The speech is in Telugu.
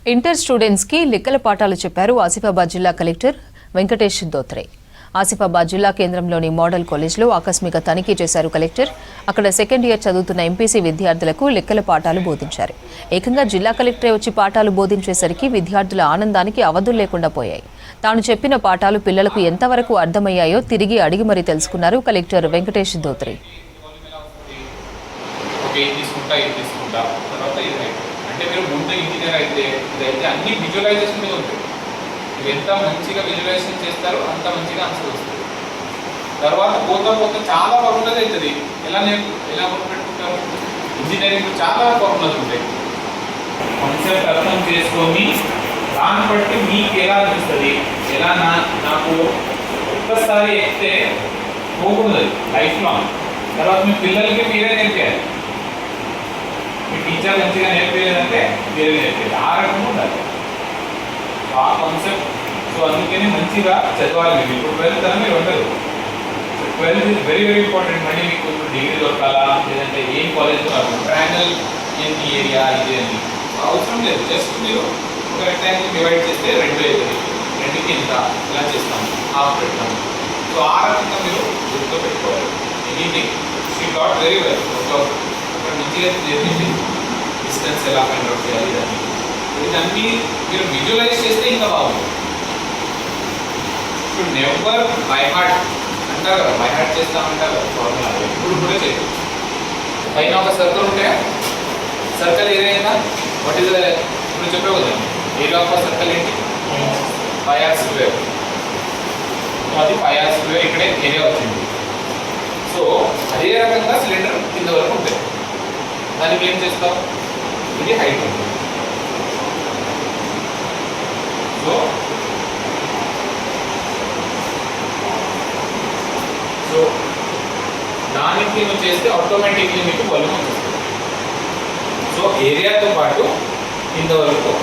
ఇంటర్ స్టూడెంట్స్ కి లెక్కల పాఠాలు చెప్పారు ఆసిఫాబాద్ జిల్లా కలెక్టర్ వెంకటేష్ దోత్రే. ఆసిఫాబాద్ జిల్లా కేంద్రంలోని మోడల్ కాలేజ్లో ఆకస్మిక తనిఖీ చేశారు కలెక్టర్. అక్కడ సెకండ్ ఇయర్ చదువుతున్న ఎంపీసీ విద్యార్థులకు లెక్కల పాఠాలు బోధించారు. ఏకంగా జిల్లా కలెక్టరే వచ్చి పాఠాలు బోధించేసరికి విద్యార్థుల ఆనందానికి అవధులు లేకుండా పోయాయి. తాను చెప్పిన పాఠాలు పిల్లలకు ఎంతవరకు అర్థమయ్యాయో తిరిగి అడిగి మరీ తెలుసుకున్నారు కలెక్టర్ వెంకటేష్ దోత్రే. అంటే మీరు ముందు ఇంజనీర్ అయితే ఇదైతే అన్ని విజువలైజేషన్ మీద ఉంటుంది. మీరు ఎంత మంచిగా విజువలైజేషన్ చేస్తారో అంత మంచిగా ఆన్సర్ వస్తుంది. తర్వాత పోతా చాలా ఫార్ములాస్ అవుతుంది. ఎలా గుర్తుపెట్టుకుంటారు? ఇంజనీరింగ్ చాలా ఫార్ములాస్ ఉంటాయి. కాన్సెప్ట్ అర్థం చేసుకొని దాన్ని బట్టి మీకు ఎలా అనిపిస్తుంది, ఎలా నాకు ఒక్కసారి ఎక్కితే పోకూడదు లైఫ్ లాంగ్. తర్వాత మీ పిల్లలకి మీరే నేర్పారు. మీ టీచర్ మంచిగా నేర్పలేదంటే వేరే నేర్పేది. ఆ రకంగా ఉండాలి ఆ కాన్సెప్ట్. సో అందుకని మంచిగా చదవాలి. మీరు ఇప్పుడు 12th అని మీరు ఉండదు. 12th is very important. మళ్ళీ మీకు డిగ్రీ దొరకాలా లేదంటే ఏం కాలేజ్ ట్రయాంగిల్ ఏంటి ఏరియా ఇది అని అవసరం లేదు. జస్ట్ మీరు ఒక రెక్టాంగిల్ డివైడ్ చేస్తే 2 అవుతుంది. 2కి ఎంత ఇలా చేస్తాము, హాఫ్ పెడతాము. సో ఆ రకంగా మీరు గుర్తులో పెట్టుకోవాలి. Anything she got very well. మంచిగా నేర్పించి డిస్టెన్స్ ఎలా ఫైండ్ అవుట్ చేయాలి అని ఇదన్నీ మీరు విజువలైజ్ చేస్తే ఇంకా బాగుంది. ఇప్పుడు నెవర్ బై హార్ట్ అంటారు కదా, బై హార్ట్ చేస్తామంటారు కదా ఫార్ములా. ఇప్పుడు కూడా చేయదు. పైన ఒక సర్కిల్ ఉంటే సర్కిల్ ఏరియా అయిందా వాట్ ఈస్ ఇప్పుడు చెప్పే కదా ఏరియా ఆఫ్ సర్కిల్ ఏంటి? 5r². అది 5r². ఇక్కడే ఏరియా వచ్చింది. సో అదే రకంగా సిలిండర్ కింద వరకు ఉంటుంది. దానికి ఏం చేస్తాం? ఇది హైట్ ఉంటుంది. సో దానికి నువ్వు చేస్తే ఆటోమేటిక్లీ మీకు వాల్యూమ్ వస్తుంది. సో ఏరియాతో పాటు కింద వరకు